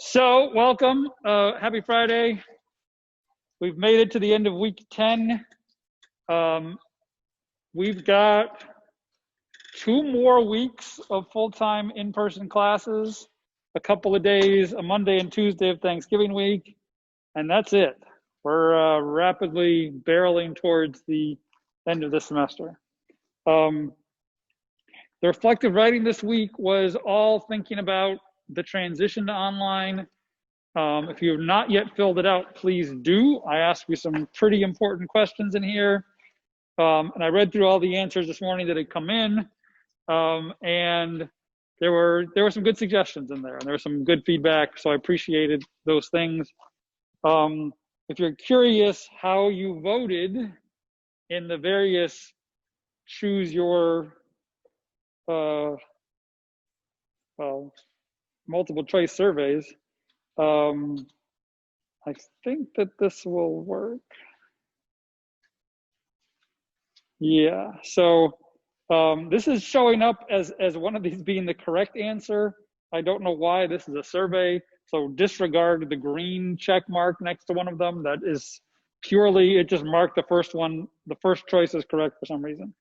So welcome, happy Friday. We've made it to the end of week 10. We've got 2 more weeks of full-time in-person classes, a couple of days, a Monday and Tuesday of Thanksgiving week, and that's it. We're rapidly barreling towards the end of the semester. The reflective writing this week was all thinking about the transition to online. If you have not yet filled it out, please do. I asked you some pretty important questions in here. And I read through all the answers this morning that had come in. And there were some good suggestions in there, and there was some good feedback, so I appreciated those things. If you're curious how you voted in the various choose your multiple choice surveys, I think that this will work. Yeah, so this is showing up as one of these being the correct answer. I don't know why this is a survey, so disregard the green check mark next to one of them. That is purely, it just marked the first one, the first choice is correct for some reason.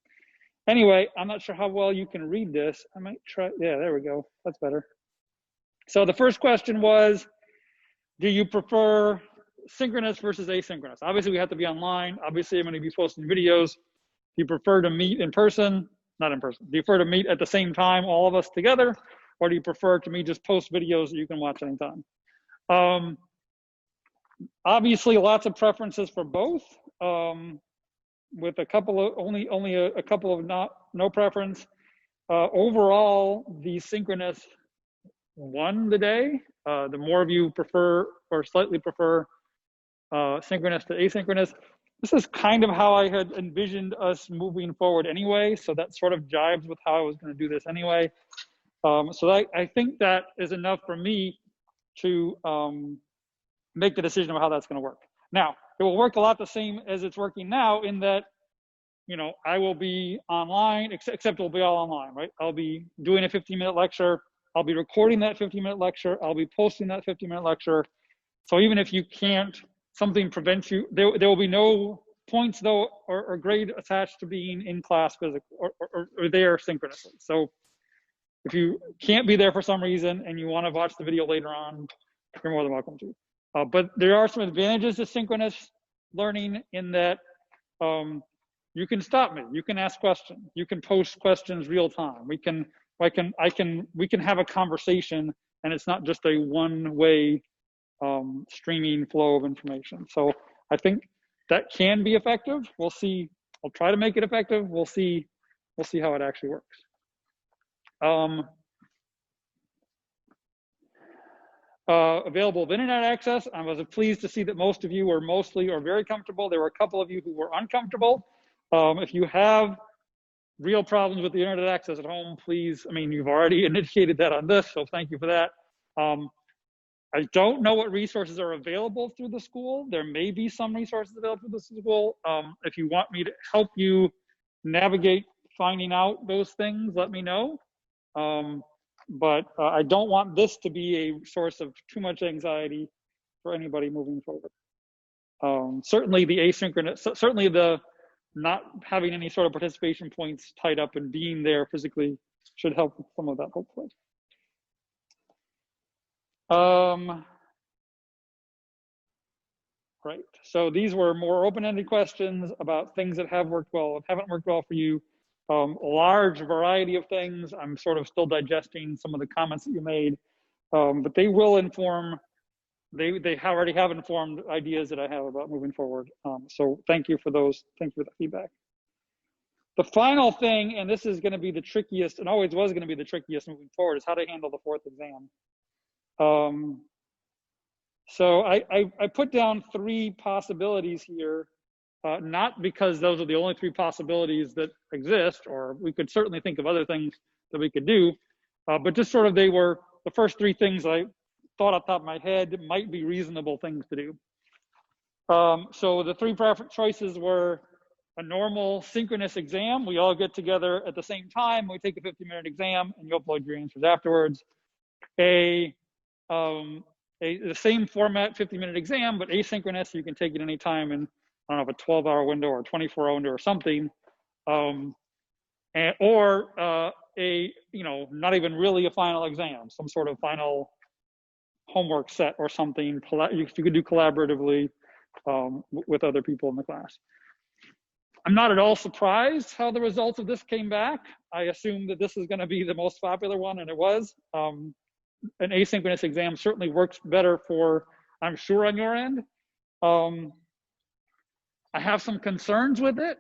Anyway, I'm not sure how well you can read this. I might try, yeah, there we go, that's better. So the first question was, do you prefer synchronous versus asynchronous? Obviously, we have to be online. Obviously, I'm going to be posting videos. Do you prefer to meet in person? Not in person. Do you prefer to meet at the same time, all of us together? Or do you prefer to me just post videos that you can watch anytime? Obviously, lots of preferences for both, with a couple of, only a couple of no preference. Overall, the synchronous won the day. The more of you prefer or slightly prefer synchronous to asynchronous. This is kind of how I had envisioned us moving forward anyway, so that sort of jives with how I was going to do this anyway. So I think that is enough for me to make the decision of how that's going to work. Now, it will work a lot the same as it's working now in that, you know, I will be online, except it will be all online, right? I'll be doing a 15-minute lecture. I'll be recording that 15-minute lecture. I'll be posting that 15-minute lecture. So even if you can't, something prevents you, there will be no points though or grade attached to being in class physically or there synchronously. So if you can't be there for some reason and you want to watch the video later on, you're more than welcome to. But there are some advantages to synchronous learning in that you can stop me, you can ask questions, you can post questions real time. We can have a conversation, and it's not just a one-way streaming flow of information. So I think that can be effective. We'll see. I'll try to make it effective. We'll see how it actually works. Available of internet access. I was pleased to see that most of you were mostly or very comfortable. There were a couple of you who were uncomfortable. If you have real problems with the internet access at home, please, I mean, you've already indicated that on this, so thank you for that. I don't know what resources are available through the school. There may be some resources available through the school. If you want me to help you navigate finding out those things, let me know. But I don't want this to be a source of too much anxiety for anybody moving forward. Certainly the asynchronous, certainly the not having any sort of participation points tied up and being there physically should help with some of that, hopefully. Right, so these were more open-ended questions about things that have worked well, haven't worked well for you. A large variety of things. I'm sort of still digesting some of the comments that you made, but they will inform, they already have informed ideas that I have about moving forward. So thank you for those, thank you for the feedback. The final thing, and this is gonna be the trickiest, and always was gonna be the trickiest moving forward, is how to handle the 4th exam. So I put down 3 possibilities here, not because those are the only 3 possibilities that exist, or we could certainly think of other things that we could do, but just sort of they were the first 3 things I thought off the top of my head might be reasonable things to do. So the 3 choices were a normal synchronous exam. We all get together at the same time. We take a 50-minute exam and you upload your answers afterwards. A the same format, 50-minute exam, but asynchronous. You can take it anytime in, I don't know, a 12-hour window or 24-hour window or something. Or not even really a final exam, some sort of final homework set or something. You could do collaboratively with other people in the class. I'm not at all surprised how the results of this came back. I assumed that this is going to be the most popular one, and it was. An asynchronous exam certainly works better for, I'm sure, on your end. I have some concerns with it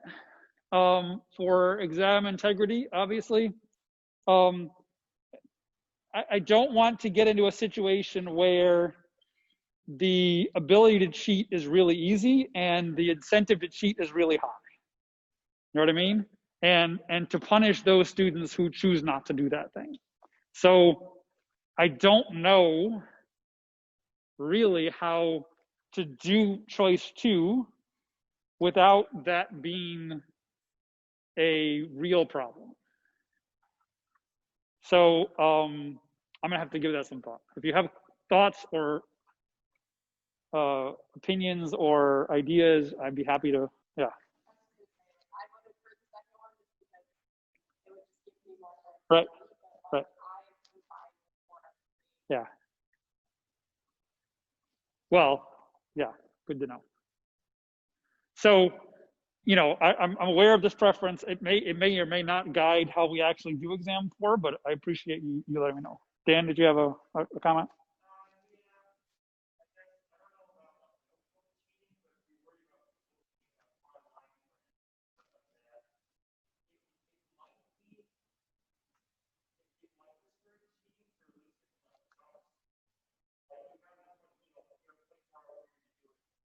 for exam integrity, obviously. I don't want to get into a situation where the ability to cheat is really easy and the incentive to cheat is really high. You know what I mean? And to punish those students who choose not to do that thing. So I don't know really how to do choice 2 without that being a real problem. So I'm gonna have to give that some thought. If you have thoughts or opinions or ideas, I'd be happy to, yeah. Right, right. Yeah. Well, yeah, good to know. So, I'm aware of this preference. It may or may not guide how we actually do exam 4, but I appreciate you letting me know. Dan, did you have a comment?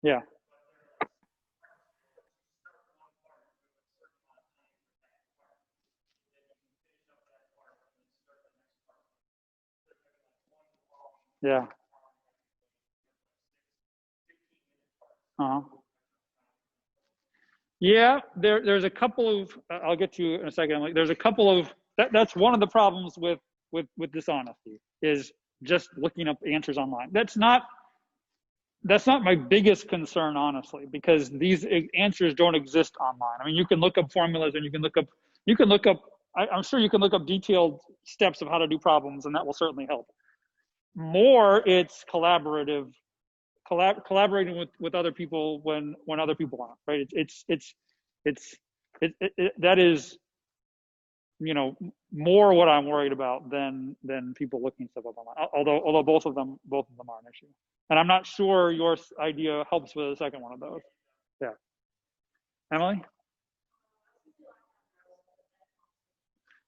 Yeah. Yeah. Uh-huh. Yeah, there's a couple of, I'll get to you in a second. Like, there's a couple of, that's one of the problems with dishonesty, is just looking up answers online. That's not my biggest concern, honestly, because these answers don't exist online. I mean, you can look up formulas and you can look up, I'm sure you can look up detailed steps of how to do problems, and that will certainly help. More, it's collaborating with other people when other people aren't, right? That is, more what I'm worried about than people looking stuff up online. Although both of them are an issue. And I'm not sure your idea helps with the second one of those. Yeah. Emily?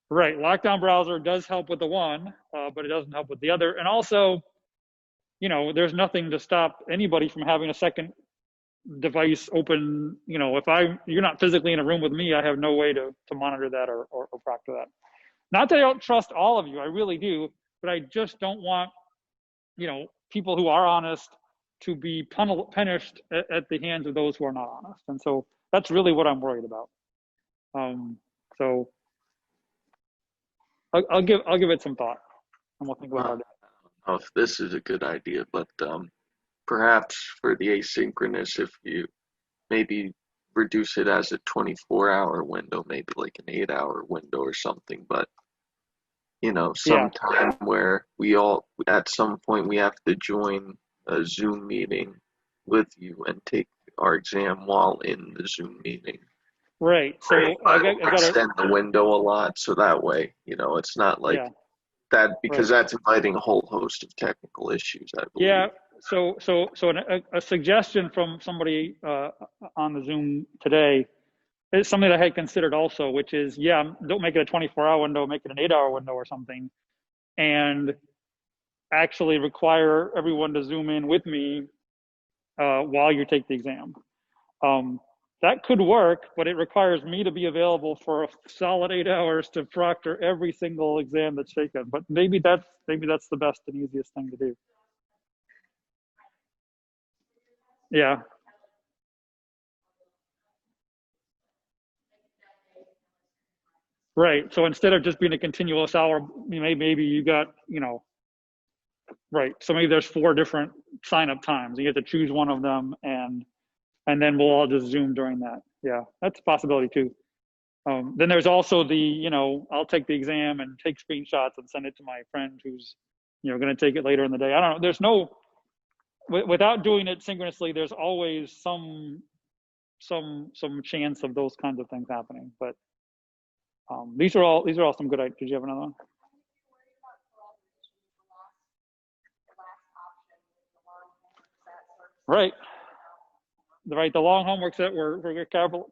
Right. Lockdown browser does help with the one, but it doesn't help with the other. And also, there's nothing to stop anybody from having a second device open. If you're not physically in a room with me, I have no way to monitor that or proctor that. Not that I don't trust all of you, I really do, but I just don't want, people who are honest to be punished at the hands of those who are not honest. And so that's really what I'm worried about. So I'll give it some thought, and we'll think about Well, it. I don't know if this is a good idea, but perhaps for the asynchronous, if you maybe reduce it as a 24-hour window, maybe like an 8-hour window or something, but Yeah, some time where we all, at some point, we have to join a Zoom meeting with you and take our exam while in the Zoom meeting. right. So I got to, Extend the window a lot so that way, it's not like yeah, that, because right. that's inviting a whole host of technical issues, I Yeah. believe. So a suggestion from somebody on the Zoom today is something that I had considered also, which is, yeah, don't make it a 24-hour window, make it an 8-hour window or something, and actually require everyone to Zoom in with me while you take the exam. That could work, but it requires me to be available for a solid 8 hours to proctor every single exam that's taken. But maybe that's the best and easiest thing to do. Yeah, right. So instead of just being a continuous hour, maybe you got, right. So maybe there's 4 different sign up times. You have to choose one of them, and then we'll all just Zoom during that. Yeah, that's a possibility too. Then there's also the, I'll take the exam and take screenshots and send it to my friend who's, going to take it later in the day. I don't know. There's no, without doing it synchronously, there's always some chance of those kinds of things happening. But these are all some good ideas. Did you have another one? Right. Right. The long homework set where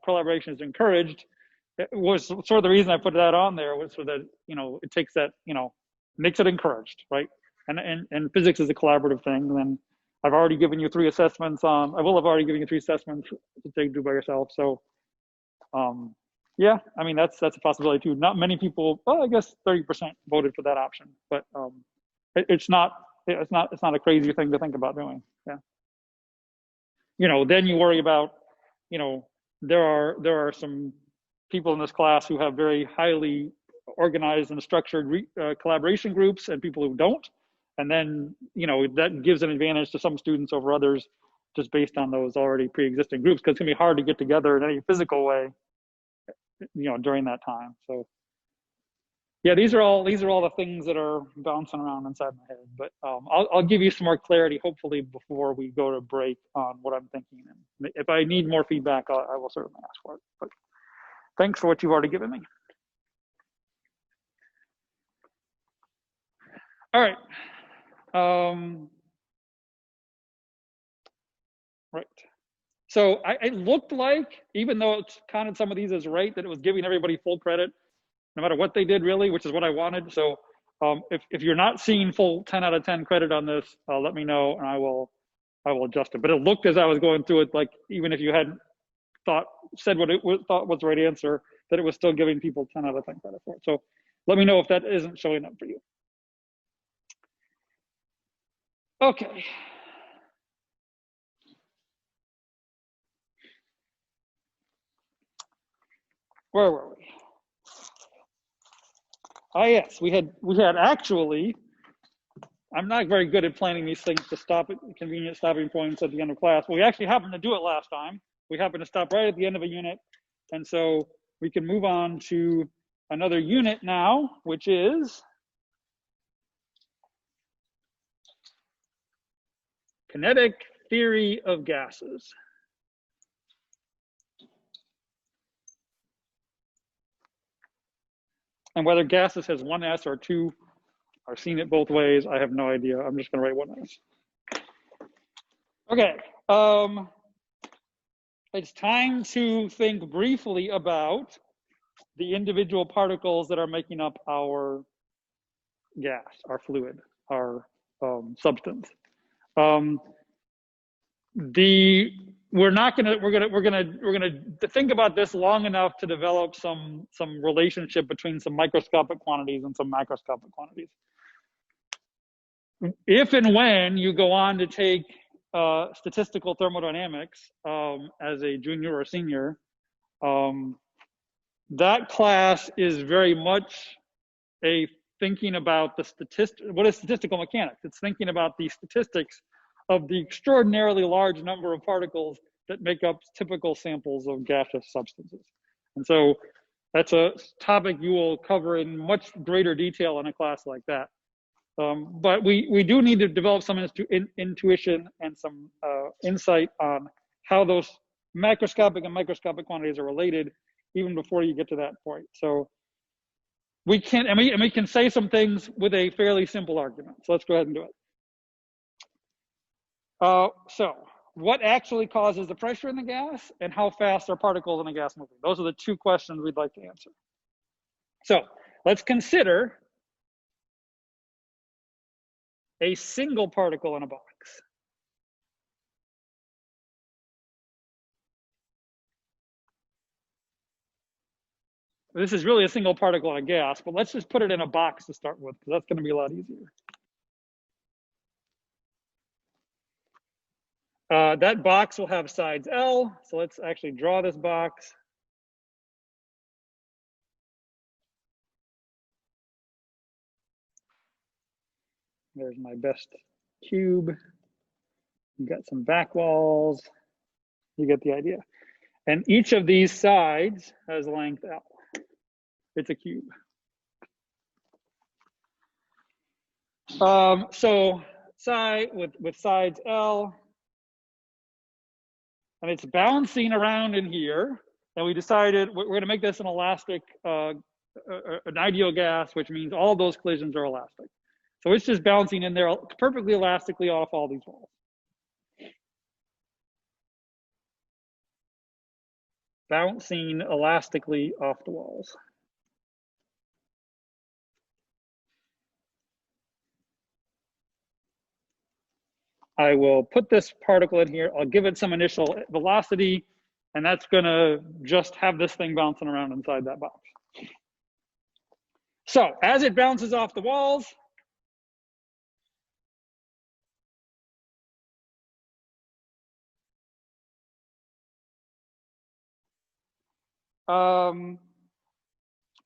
collaboration is encouraged. It was sort of the reason I put that on there was so that, it takes that, makes it encouraged, right? And physics is a collaborative thing. And then I've already given you 3 assessments I will have already given you 3 assessments to do by yourself. So, yeah, I mean, that's a possibility too. Not many people, well, I guess 30% voted for that option, but it's not a crazy thing to think about doing. Yeah. Then you worry about, there are some people in this class who have very highly organized and structured collaboration groups and people who don't. And then, that gives an advantage to some students over others just based on those already pre-existing groups, because it's gonna be hard to get together in any physical way, during that time. So yeah, these are all the things that are bouncing around inside my head. But I'll give you some more clarity, hopefully, before we go to break on what I'm thinking. And if I need more feedback, I will certainly ask for it. But thanks for what you've already given me. All right. Right. So it looked like, even though it's counted some of these as right, that it was giving everybody full credit, no matter what they did, really, which is what I wanted. So if you're not seeing full 10 out of 10 credit on this, let me know, and I will adjust it. But it looked, as I was going through it, like even if you hadn't said what it thought was the right answer, that it was still giving people 10 out of 10 credit for it. So let me know if that isn't showing up for you. Okay. Where were we? Oh yes, we had actually, I'm not very good at planning these things to stop at convenient stopping points at the end of class. Well, we actually happened to do it last time. We happened to stop right at the end of a unit. And so we can move on to another unit now, which is kinetic theory of gases. And whether gases has 1s or 2, I've seen it both ways. I have no idea. I'm just going to write 1s. Okay. It's time to think briefly about the individual particles that are making up our gas, our fluid, our substance. We're gonna think about this long enough to develop some relationship between some microscopic quantities and some macroscopic quantities. If and when you go on to take statistical thermodynamics as a junior or senior, that class is very much a thinking about what is statistical mechanics? It's thinking about the statistics of the extraordinarily large number of particles that make up typical samples of gaseous substances. And so that's a topic you will cover in much greater detail in a class like that. But we do need to develop some intuition and some insight on how those macroscopic and microscopic quantities are related, even before you get to that point. So we can say some things with a fairly simple argument. So let's go ahead and do it. So what actually causes the pressure in the gas, and how fast are particles in the gas moving? Those are the 2 questions we'd like to answer. So let's consider a single particle in a box. This is really a single particle in a gas, but let's just put it in a box to start with, because that's going to be a lot easier. That box will have sides L, so let's actually draw this box. There's my best cube. You got some back walls. You get the idea. And each of these sides has length L. It's a cube. So side with sides L, and it's bouncing around in here. And we decided we're going to make this an elastic, an ideal gas, which means all those collisions are elastic. So it's just bouncing in there perfectly elastically off all these walls. Bouncing elastically off the walls. I will put this particle in here. I'll give it some initial velocity, and that's going to just have this thing bouncing around inside that box. So as it bounces off the walls,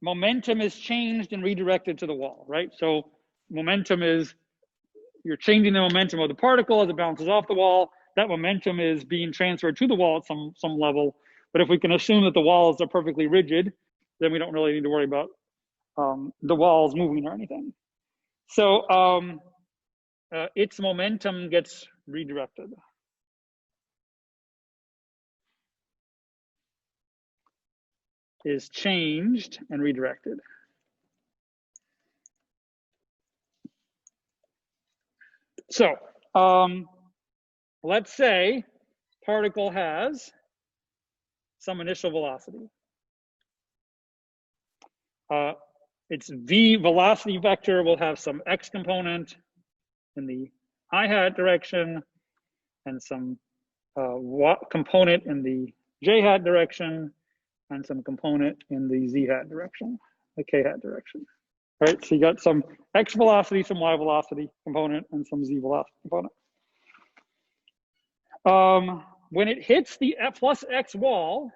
momentum is changed and redirected to the wall, right? So momentum is, you're changing the momentum of the particle as it bounces off the wall. That momentum is being transferred to the wall at some level. But if we can assume that the walls are perfectly rigid, then we don't really need to worry about the walls moving or anything. So its momentum gets redirected. Is changed and redirected. So let's say particle has some initial velocity. Its v velocity vector will have some x component in the I hat direction and some component in the j hat direction and some component in the z hat direction, the k hat direction. Right, so you got some x velocity, some y velocity component, and some z velocity component. When it hits the plus x wall,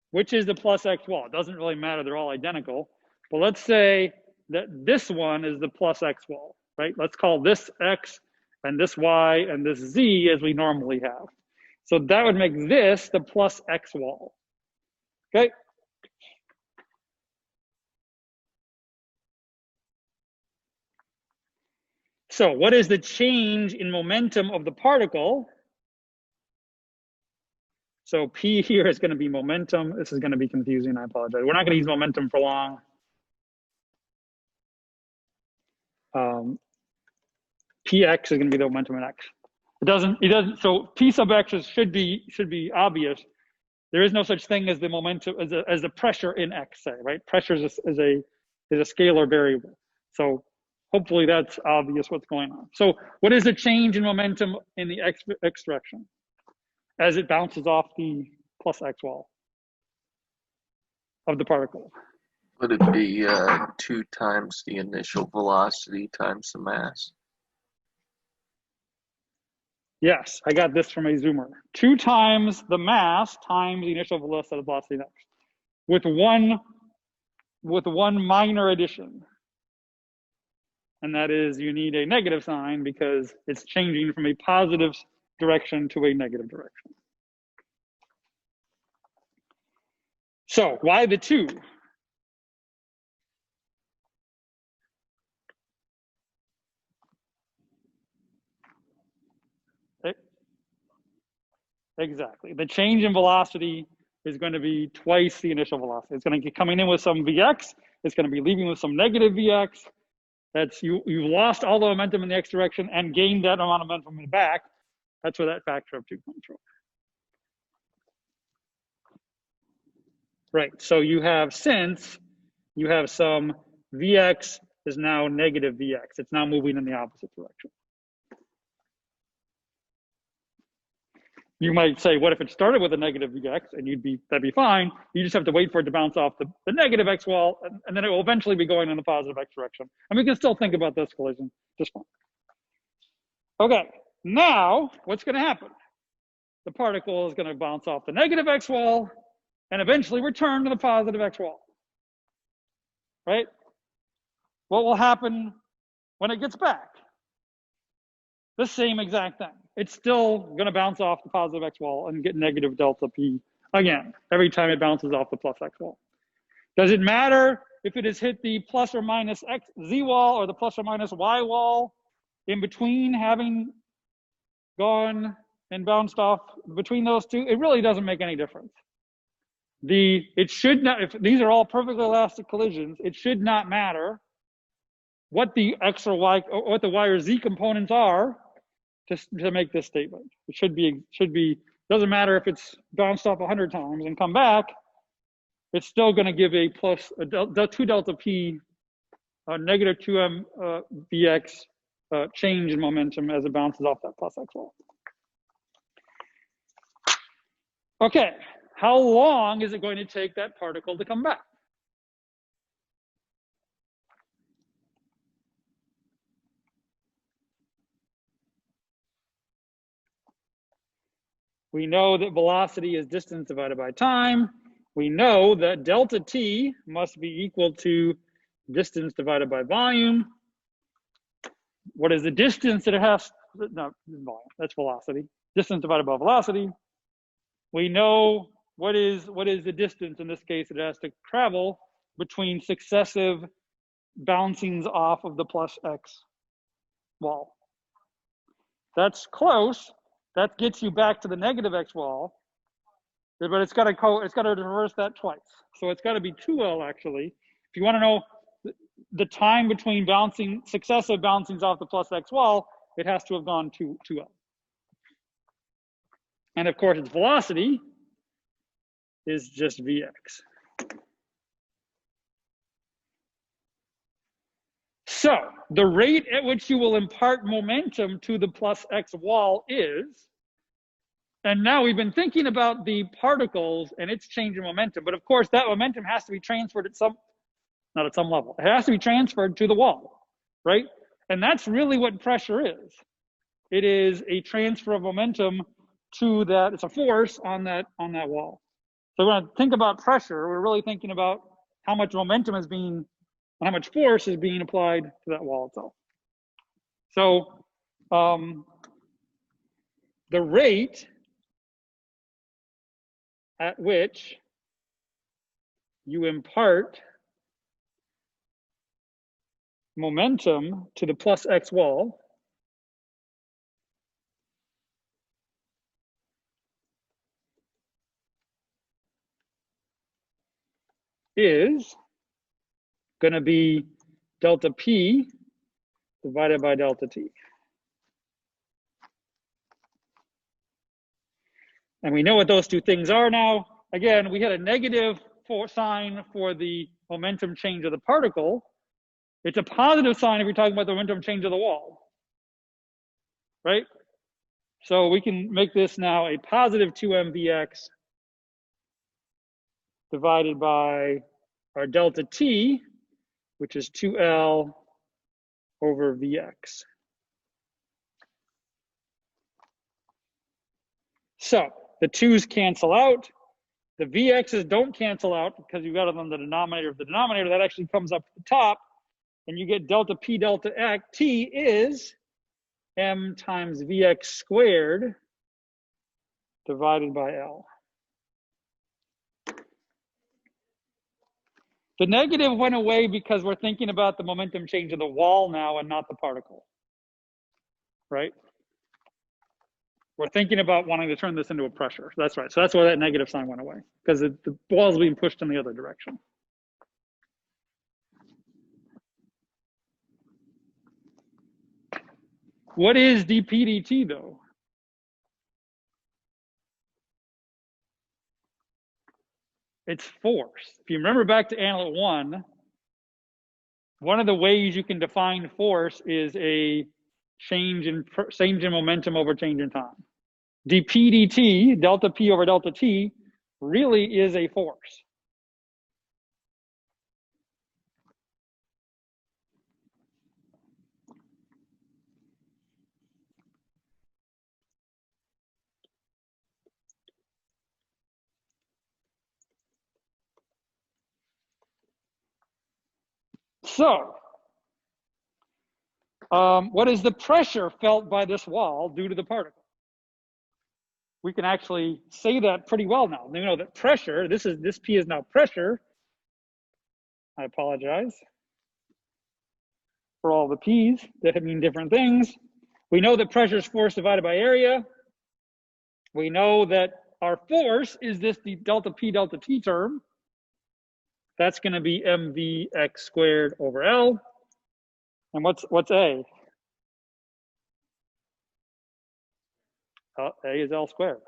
which is the plus x wall? It doesn't really matter, they're all identical. But let's say that this one is the plus x wall, right? Let's call this x and this y and this z as we normally have. So that would make this the plus x wall, okay? So what is the change in momentum of the particle? So P here is going to be momentum. This is going to be confusing, I apologize. We're not going to use momentum for long. Px is going to be the momentum in x. It doesn't, so P sub x should be obvious. There is no such thing as the momentum, as the pressure in x, say, right? Pressure is a scalar variable. So hopefully that's obvious what's going on. So what is the change in momentum in the x direction as it bounces off the plus x wall of the particle? Would it be 2 times the initial velocity times the mass? Yes, I got this from a zoomer. 2 times the mass times the initial velocity next, with one minor addition. And that is you need a negative sign because it's changing from a positive direction to a negative direction. So why the 2? Exactly. The change in velocity is going to be twice the initial velocity. It's going to be coming in with some Vx. It's going to be leaving with some negative Vx. That's you've lost all the momentum in the x direction and gained that amount of momentum in the back. That's where that factor of 2 comes from. Right. So you have, since you have some Vx is now negative Vx. It's now moving in the opposite direction. You might say, what if it started with a negative Vx and that'd be fine. You just have to wait for it to bounce off the negative X wall, and then it will eventually be going in the positive X direction. And we can still think about this collision just fine. Okay, now what's going to happen? The particle is going to bounce off the negative X wall and eventually return to the positive X wall. right? What will happen when it gets back? The same exact thing. It's still going to bounce off the positive x wall and get negative delta p again, every time it bounces off the plus x wall. Does it matter if it has hit the plus or minus x z wall or the plus or minus y wall in between having gone and bounced off between those two? It really doesn't make any difference. It should not, if these are all perfectly elastic collisions, it should not matter what the x or y, or what the y or z components are to make this statement. It should be, doesn't matter if it's bounced off 100 times and come back, it's still going to give a plus, a 2 delta p, negative 2m vx change in momentum as it bounces off that plus x wall. Okay, how long is it going to take that particle to come back? We know that velocity is distance divided by time. We know that delta t must be equal to distance divided by volume. What is the distance that it has? No, volume, that's velocity. Distance divided by velocity. We know what is the distance, in this case, it has to travel between successive bouncings off of the plus x wall. That's close. That gets you back to the negative x wall, but it's got to reverse that twice. So it's got to be 2L actually. If you want to know the time between successive bouncings off the plus x wall, it has to have gone to 2L. And of course, its velocity is just Vx. So the rate at which you will impart momentum to the plus x wall is, and now we've been thinking about the particles and its change in momentum, but of course that momentum has to be transferred at not at some level. It has to be transferred to the wall, right? And that's really what pressure is. It is a transfer of momentum to that, it's a force on that wall. So when I think about pressure, we're really thinking about how much momentum is being, how much force is being applied to that wall itself. So the rate at which you impart momentum to the plus x wall is going to be delta p divided by delta t. And we know what those two things are now. Again, we had a negative sign for the momentum change of the particle. It's a positive sign if you're talking about the momentum change of the wall, right? So we can make this now a positive 2m vx divided by our delta t, which is 2L over Vx. So the 2's cancel out. The Vx's don't cancel out because you've got it on the denominator of the denominator. That actually comes up to the top, and you get delta P delta X. T is m times Vx squared divided by L. The negative went away because we're thinking about the momentum change of the wall now and not the particle, right? We're thinking about wanting to turn this into a pressure. That's right. So that's why that negative sign went away, because the ball is being pushed in the other direction. What is dp dt though? It's force. If you remember back to Analyte 1, one of the ways you can define force is a change in momentum over change in time. dp dt, delta p over delta t, really is a force. So, what is the pressure felt by this wall due to the particle? We can actually say that pretty well now. We know that pressure, this P is now pressure. I apologize for all the P's that mean different things. We know that pressure is force divided by area. We know that our force is this the delta P delta T term. That's going to be mvx squared over L. And what's A? A is L squared.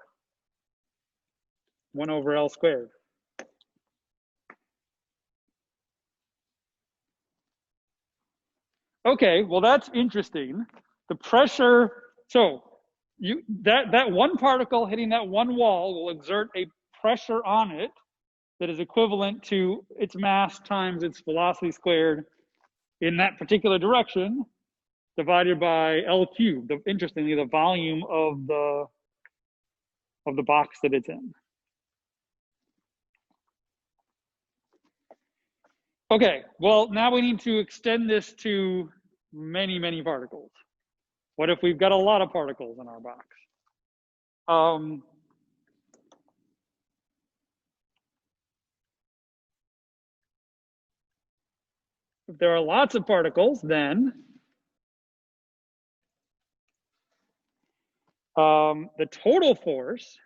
1 over L squared. Okay, well that's interesting. The pressure, so that one particle hitting that one wall will exert a pressure on it that is equivalent to its mass times its velocity squared in that particular direction, divided by L cubed. Interestingly, the volume of the box that it's in. Okay, well, now we need to extend this to many, many particles. What if we've got a lot of particles in our box? If there are lots of particles, then the total force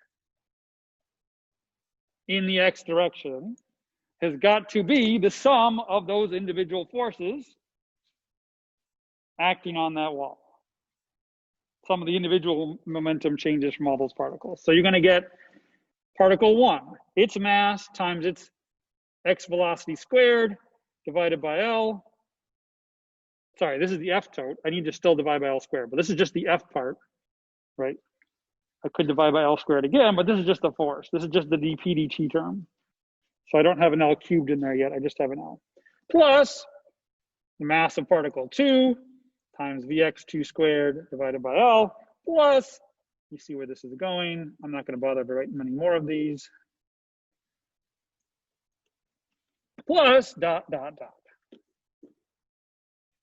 in the x direction has got to be the sum of those individual forces acting on that wall. Some of the individual momentum changes from all those particles. So you're going to get particle 1, its mass times its x velocity squared divided by L. Sorry, this is the F tote. I need to still divide by L squared, but this is just the F part, right? I could divide by L squared again, but this is just the force. This is just the dp dt term. So I don't have an L cubed in there yet. I just have an L. Plus the mass of particle 2 times Vx2 squared divided by L, plus, you see where this is going. I'm not going to bother to write many more of these. Plus dot, dot, dot.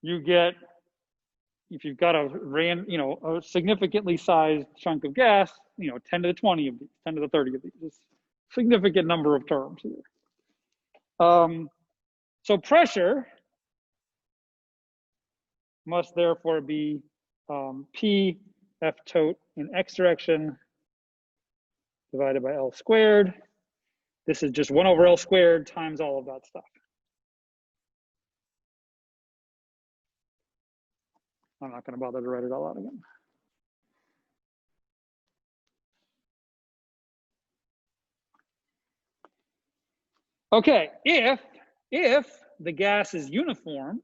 You get, if you've got a significantly sized chunk of gas, 10 to the 20 of these, 10 to the 30 of these. It's a significant number of terms here. So pressure must therefore be P F tote in x direction divided by L squared. This is just 1 over L squared times all of that stuff. I'm not going to bother to write it all out again. Okay, if the gas is uniform,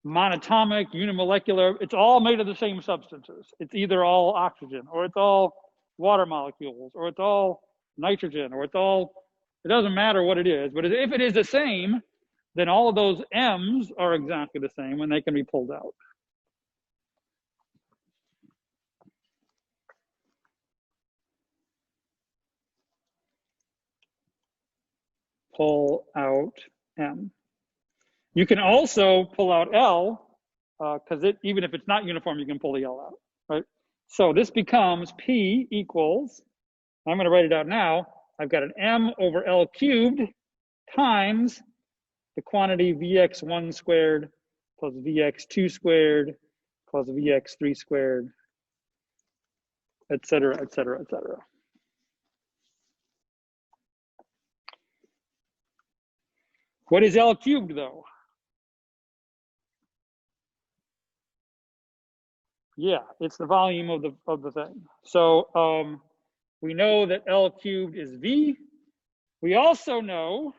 monatomic, unimolecular, it's all made of the same substances. It's either all oxygen, or it's all water molecules, or it's all nitrogen, or it doesn't matter what it is, but if it is the same, then all of those M's are exactly the same and they can be pulled out. Pull out M. You can also pull out L, because even if it's not uniform, you can pull the L out, right? So this becomes P equals, I'm going to write it out now, I've got an M over L cubed times the quantity Vx1 squared plus Vx2 squared plus Vx3 squared, et cetera, et cetera, et cetera. What is L cubed though? Yeah, it's the volume of the thing. So we know that L cubed is V. We also know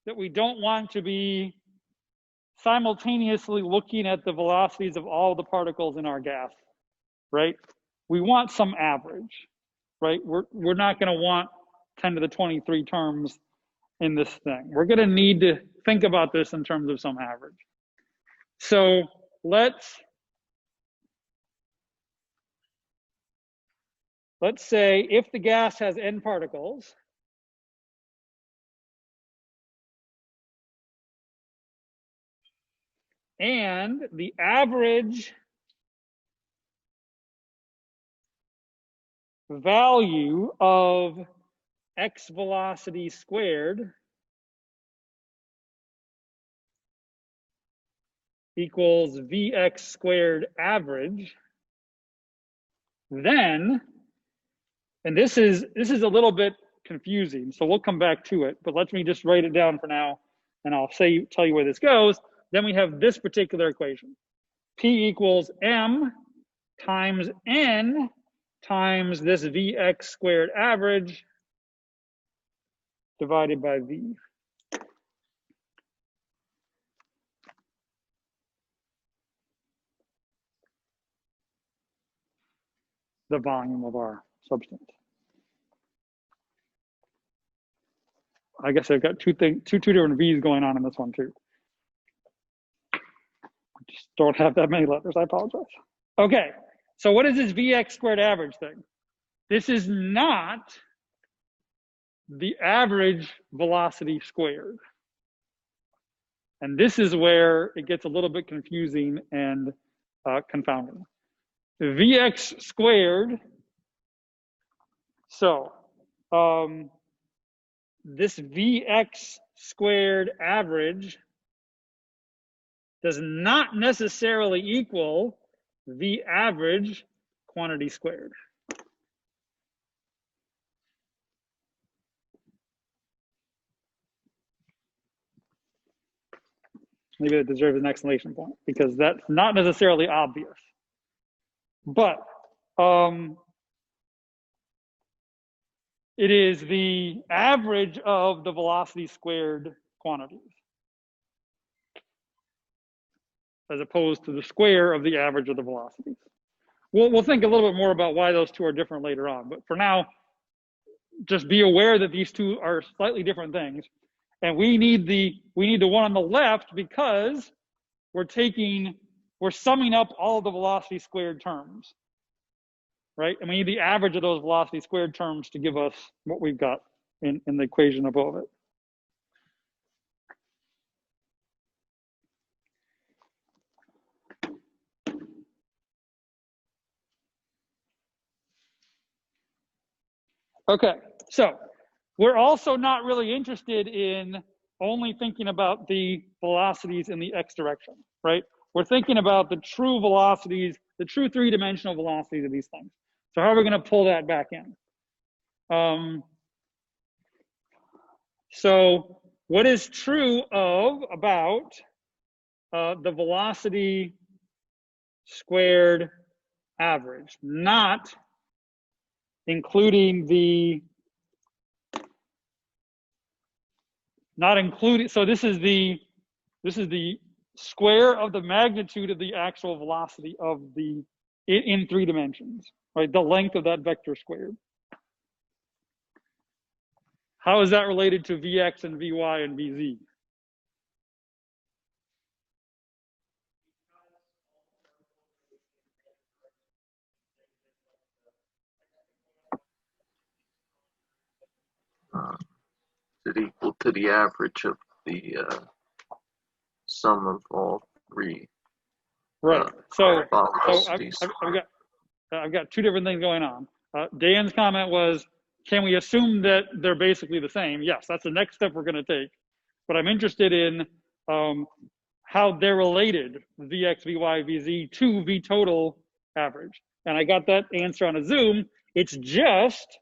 that we don't want to be simultaneously looking at the velocities of all the particles in our gas, right? We want some average, right? We're not going to want 10 to the 23 terms in this thing. We're going to need to think about this in terms of some average. So let's let's say if the gas has n particles, and the average value of x velocity squared equals Vx squared average, then, and this is a little bit confusing, so we'll come back to it, but let me just write it down for now, and I'll tell you where this goes. Then we have this particular equation. P equals m times n times this Vx squared average divided by V. The volume of our substance. I guess I've got two different V's going on in this one too. Just don't have that many letters, I apologize. Okay, so what is this Vx squared average thing? This is not the average velocity squared. And this is where it gets a little bit confusing and confounding. Vx squared, so this Vx squared average does not necessarily equal the average quantity squared. Maybe that deserves an exclamation point because that's not necessarily obvious. But it is the average of the velocity squared quantities as opposed to the square of the average of the velocities. We'll think a little bit more about why those two are different later on. But for now, just be aware that these two are slightly different things. And we need the one on the left because we're summing up all of the velocity squared terms, right? And we need the average of those velocity squared terms to give us what we've got in the equation above it. Okay, so we're also not really interested in only thinking about the velocities in the x direction, right? We're thinking about the true velocities, the true three-dimensional velocities of these things. So how are we going to pull that back in? So what is true about the velocity squared average, not including so this is the square of the magnitude of the actual velocity of in 3 dimensions, right? The length of that vector squared. How is that related to Vx and Vy and Vz? Is it equal to the average of the sum of all 3? Right. So velocities? I've got 2 different things going on. Dan's comment was, can we assume that they're basically the same? Yes, that's the next step we're going to take. But I'm interested in how they're related, Vx, Vy, Vz, to V total average. And I got that answer on a Zoom. It's just,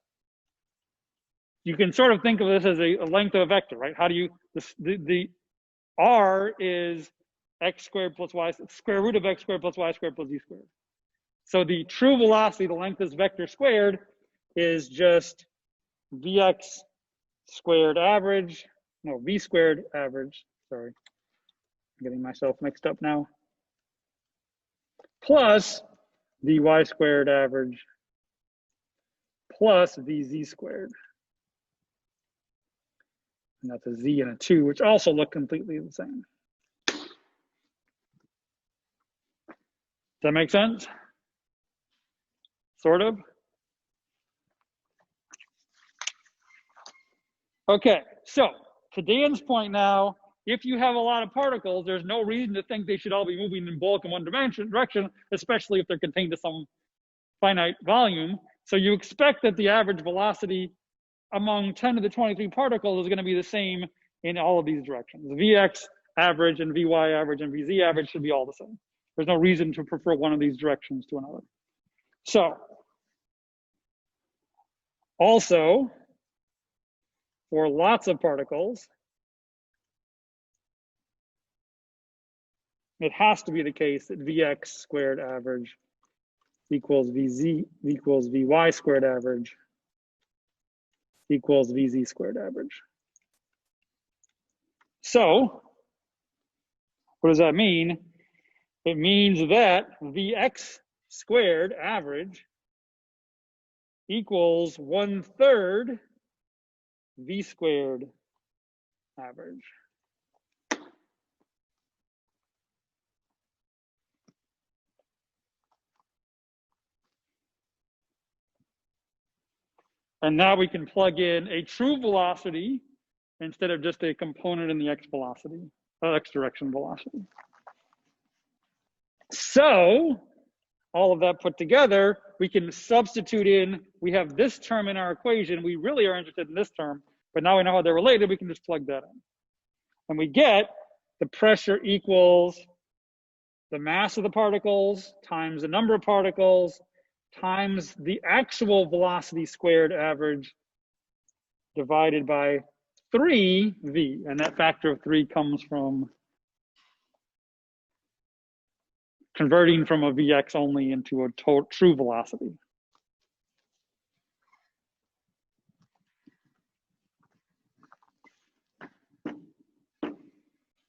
you can sort of think of this as a length of a vector, right? How do you, the R is x squared plus y, square root of x squared plus y squared plus z squared. So the true velocity, the length of this vector squared, is just Vx squared average, no, V squared average, sorry, I'm getting myself mixed up now, plus Vy squared average plus Vz squared. And that's a Z and a 2, which also look completely the same. Does that make sense? Sort of? Okay, so to Dan's point now, if you have a lot of particles, there's no reason to think they should all be moving in bulk in one direction, especially if they're contained to some finite volume. So you expect that the average velocity among 10 to the 23 particles is going to be the same in all of these directions. Vx average and Vy average and Vz average should be all the same. There's no reason to prefer one of these directions to another. So also, for lots of particles, it has to be the case that Vx squared average equals Vz equals Vy squared average equals Vz squared average. So what does that mean? It means that Vx squared average equals 1/3 V squared average. And now we can plug in a true velocity instead of just a component in the x velocity, x direction velocity. So all of that put together, we can substitute in, we have this term in our equation. We really are interested in this term, but now we know how they're related, we can just plug that in. And we get the pressure equals the mass of the particles times the number of particles times the actual velocity squared average divided by 3v. And that factor of 3 comes from converting from a Vx only into a true velocity.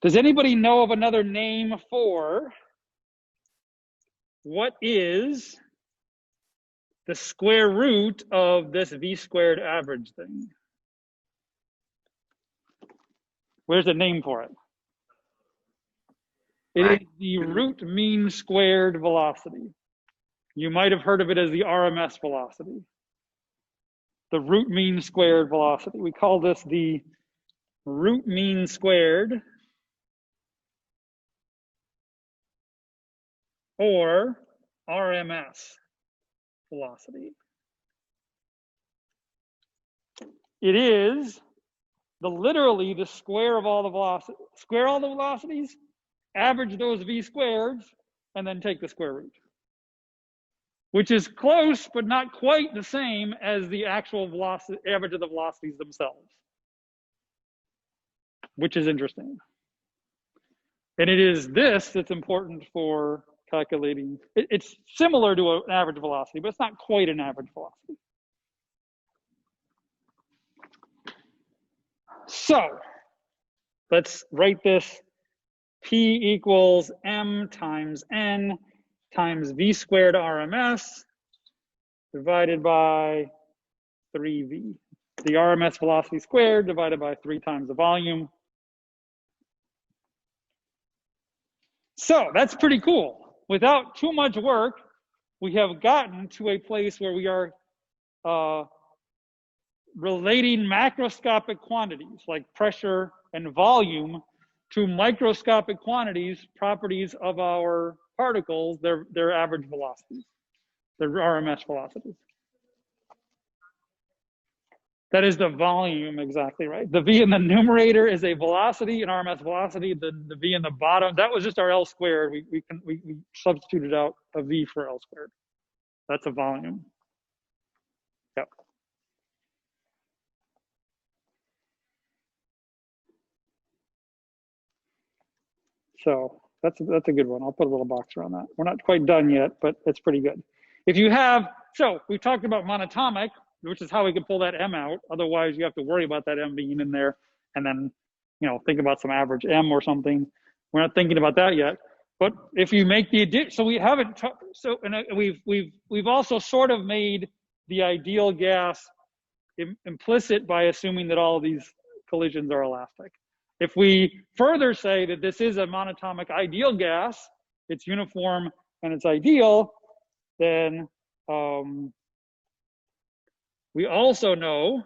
Does anybody know of another name for what is the square root of this V squared average thing? Where's the name for it? It is the root mean squared velocity. You might have heard of it as the RMS velocity. The root mean squared velocity. We call this the root mean squared or RMS velocity. It is literally the square of all the velocities. Square all the velocities, average those V squareds, and then take the square root. Which is close, but not quite the same as the actual velocity, average of the velocities themselves. Which is interesting. And it is this that's important for calculating. It's similar to an average velocity, but it's not quite an average velocity. So let's write this. P equals m times n times V squared RMS divided by 3V. The RMS velocity squared divided by 3 times the volume. So that's pretty cool. Without too much work, we have gotten to a place where we are relating macroscopic quantities like pressure and volume to microscopic quantities, properties of our particles, their average velocities, their RMS velocities. That is the volume, exactly right. The V in the numerator is a velocity, an RMS velocity. The V in the bottom, that was just our L squared. We substituted out a V for L squared. That's a volume. Yep. So that's a good one. I'll put a little box around that. We're not quite done yet, but it's pretty good. If you have, so we talked about monatomic, which is how we can pull that M out. Otherwise, you have to worry about that M being in there, and then, think about some average M or something. We're not thinking about that yet. But if you make the addition, so we haven't. And we've also sort of made the ideal gas implicit by assuming that all of these collisions are elastic. If we further say that this is a monatomic ideal gas, it's uniform and it's ideal, then we also know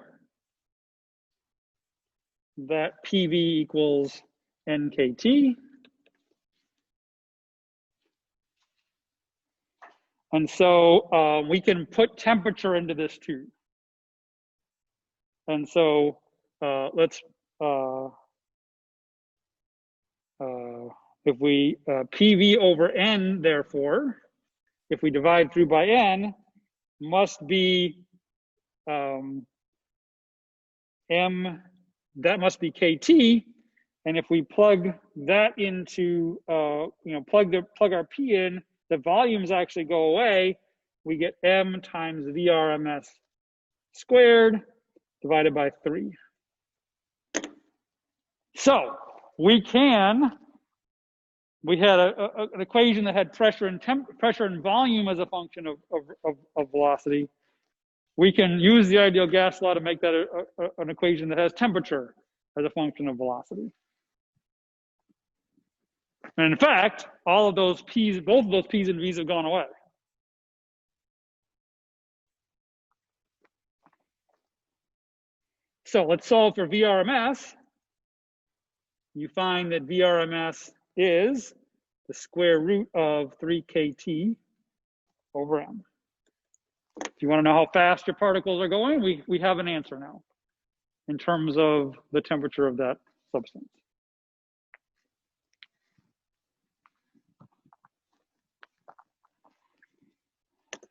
that PV equals NKT. And so we can put temperature into this too. And so let's, if we, PV over N, therefore, if we divide through by N, must be M, that must be KT. And if we plug that into, plug our P in, the volumes actually go away. We get M times VRMS squared divided by 3. So we had an equation that had pressure and volume as a function of velocity. We can use the ideal gas law to make that an equation that has temperature as a function of velocity. And in fact, all of those P's, both of those P's and V's have gone away. So let's solve for VRMS. You find that VRMS is the square root of 3kT over m. If you want to know how fast your particles are going, we have an answer now in terms of the temperature of that substance.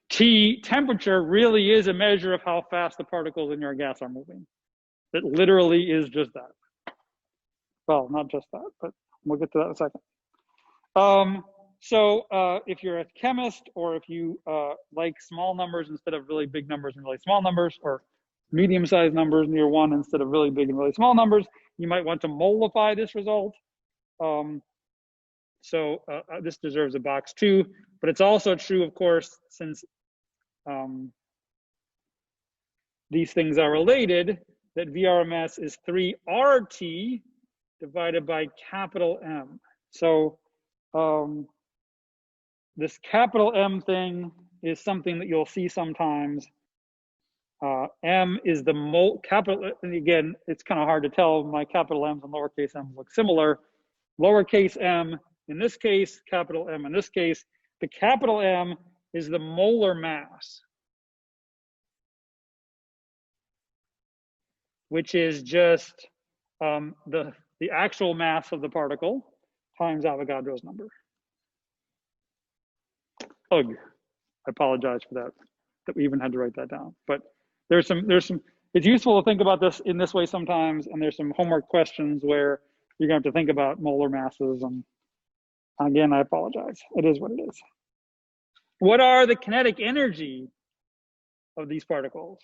T, temperature, really is a measure of how fast the particles in your gas are moving. It literally is just that. Well, not just that, but we'll get to that in a second. If you're a chemist, or if you like small numbers instead of really big numbers and really small numbers, or medium-sized numbers near 1 instead of really big and really small numbers, you might want to molify this result. This deserves a box 2, but it's also true, of course, since these things are related, that VRMS is 3RT divided by capital M. So this capital M thing is something that you'll see sometimes. M is the capital, and again, it's kind of hard to tell. My capital M's and lowercase m's look similar. Lowercase m in this case, capital M in this case. The capital M is the molar mass, which is just the actual mass of the particle times Avogadro's number. Ugh, I apologize for that we even had to write that down. But there's some, it's useful to think about this in this way sometimes, and there's some homework questions where you're gonna have to think about molar masses, and again, I apologize. It is what it is. What are the kinetic energy of these particles?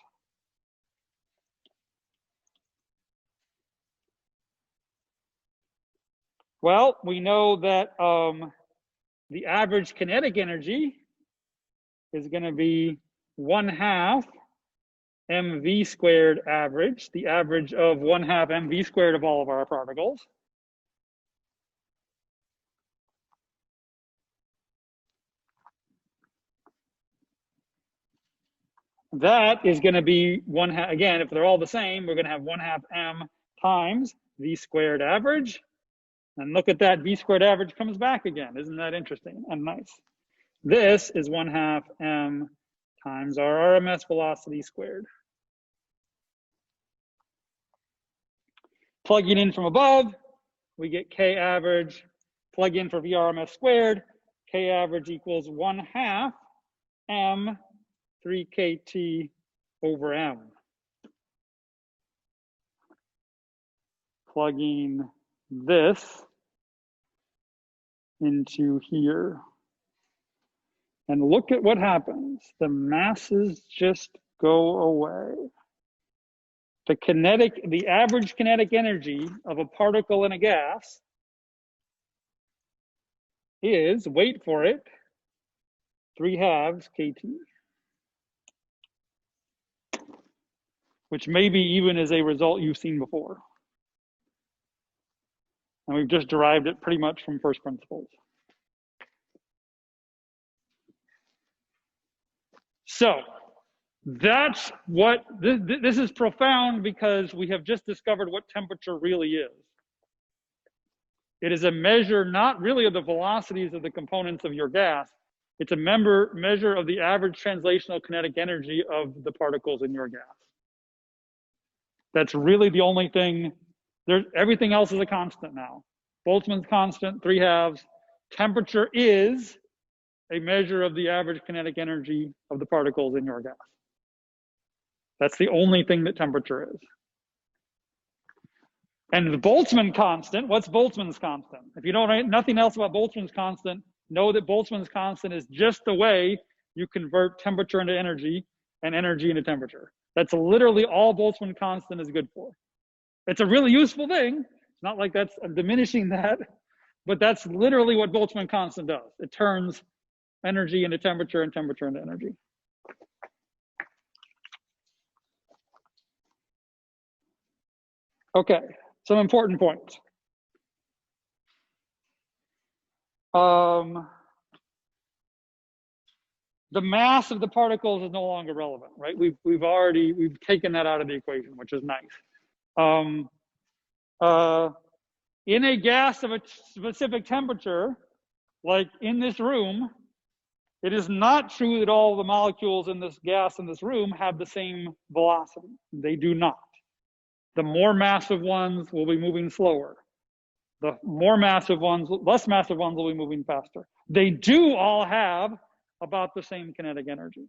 Well, we know that the average kinetic energy is going to be 1/2 mv squared average, the average of 1/2 mv squared of all of our particles. That is going to be 1/2, again, if they're all the same, we're going to have 1/2 m times v squared average. And look at that, v squared average comes back again. Isn't that interesting and nice? This is 1/2 m times our RMS velocity squared. Plugging in from above, we get K average. Plug in for VRMS squared. K average equals 1/2 m 3kT over m. Plugging this into here. And look at what happens. The masses just go away. The average kinetic energy of a particle in a gas is, wait for it, 3/2 kT. Which maybe even is a result you've seen before. And we've just derived it pretty much from first principles. So That's what, this is profound because we have just discovered what temperature really is. It is a measure not really of the velocities of the components of your gas. It's a measure of the average translational kinetic energy of the particles in your gas. That's really the only thing. Everything else is a constant now. Boltzmann's constant, 3/2. Temperature is a measure of the average kinetic energy of the particles in your gas. That's the only thing that temperature is. And the Boltzmann constant, what's Boltzmann's constant? If you don't know nothing else about Boltzmann's constant, know that Boltzmann's constant is just the way you convert temperature into energy and energy into temperature. That's literally all Boltzmann constant is good for. It's a really useful thing. It's not like I'm diminishing that, but that's literally what Boltzmann constant does. It turns energy into temperature and temperature into energy. Okay, some important points. The mass of the particles is no longer relevant, right? We've taken that out of the equation, which is nice. In a gas of a specific temperature, like in this room, it is not true that all the molecules in this gas in this room have the same velocity. They do not. The more massive ones will be moving slower. The more massive ones, less massive ones will be moving faster. They do all have about the same kinetic energy.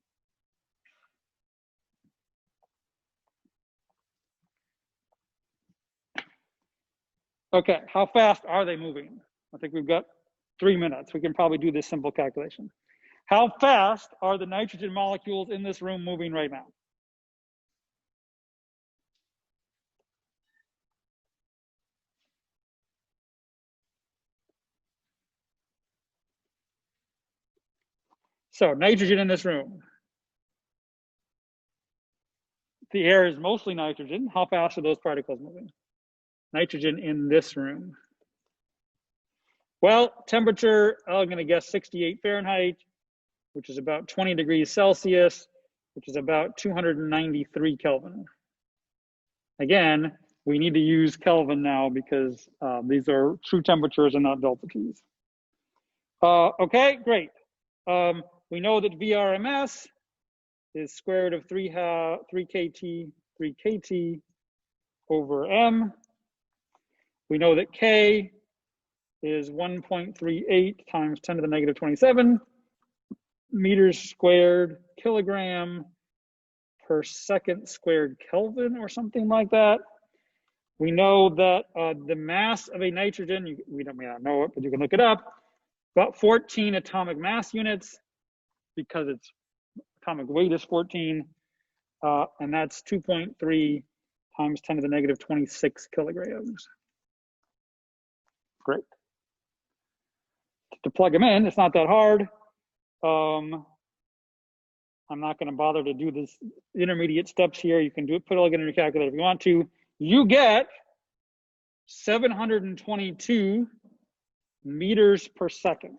Okay, how fast are they moving? I think we've got 3 minutes. We can probably do this simple calculation. How fast are the nitrogen molecules in this room moving right now? So nitrogen in this room. The air is mostly nitrogen. How fast are those particles moving? Nitrogen in this room. Well, temperature, I'm going to guess 68 Fahrenheit, which is about 20 degrees Celsius, which is about 293 Kelvin. Again, we need to use Kelvin now because these are true temperatures and not delta T's. Okay, great. We know that VRMS is square root of 3 kT over m. We know that K is 1.38 times 10 to the negative 27 meters squared kilogram per second squared Kelvin or something like that. We know that the mass of a nitrogen, we may not know it, but you can look it up, about 14 atomic mass units because its atomic weight is 14, and that's 2.3 times 10 to the negative 26 kilograms. Great. To plug them in, it's not that hard. I'm not going to bother to do this intermediate steps here. You can do it, put it all in your calculator if you want to. You get 722 meters per second,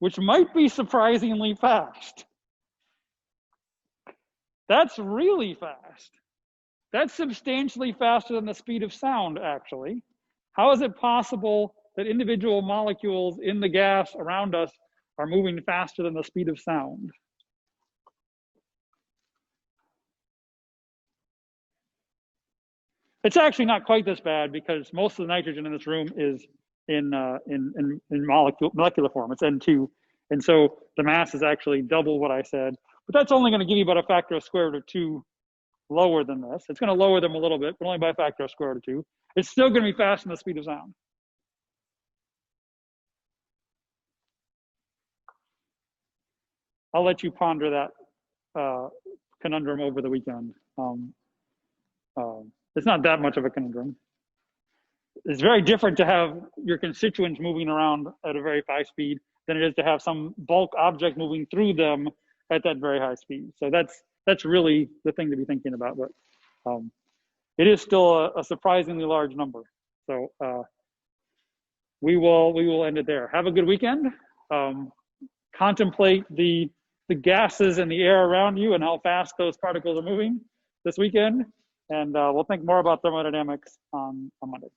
which might be surprisingly fast. That's really fast. That's substantially faster than the speed of sound, actually. How is it possible that individual molecules in the gas around us are moving faster than the speed of sound? It's actually not quite this bad because most of the nitrogen in this room is in molecular form. It's N2. And so the mass is actually double what I said. But that's only going to give you about a factor of square root of 2 lower than this. It's going to lower them a little bit, but only by a factor of square root of 2. It's still going to be faster than the speed of sound. I'll let you ponder that conundrum over the weekend. It's not that much of a conundrum. It's very different to have your constituents moving around at a very high speed than it is to have some bulk object moving through them at that very high speed. So that's really the thing to be thinking about. But it is still a surprisingly large number. So we will end it there. Have a good weekend. contemplate the gases in the air around you and how fast those particles are moving this weekend. And we'll think more about thermodynamics on Monday.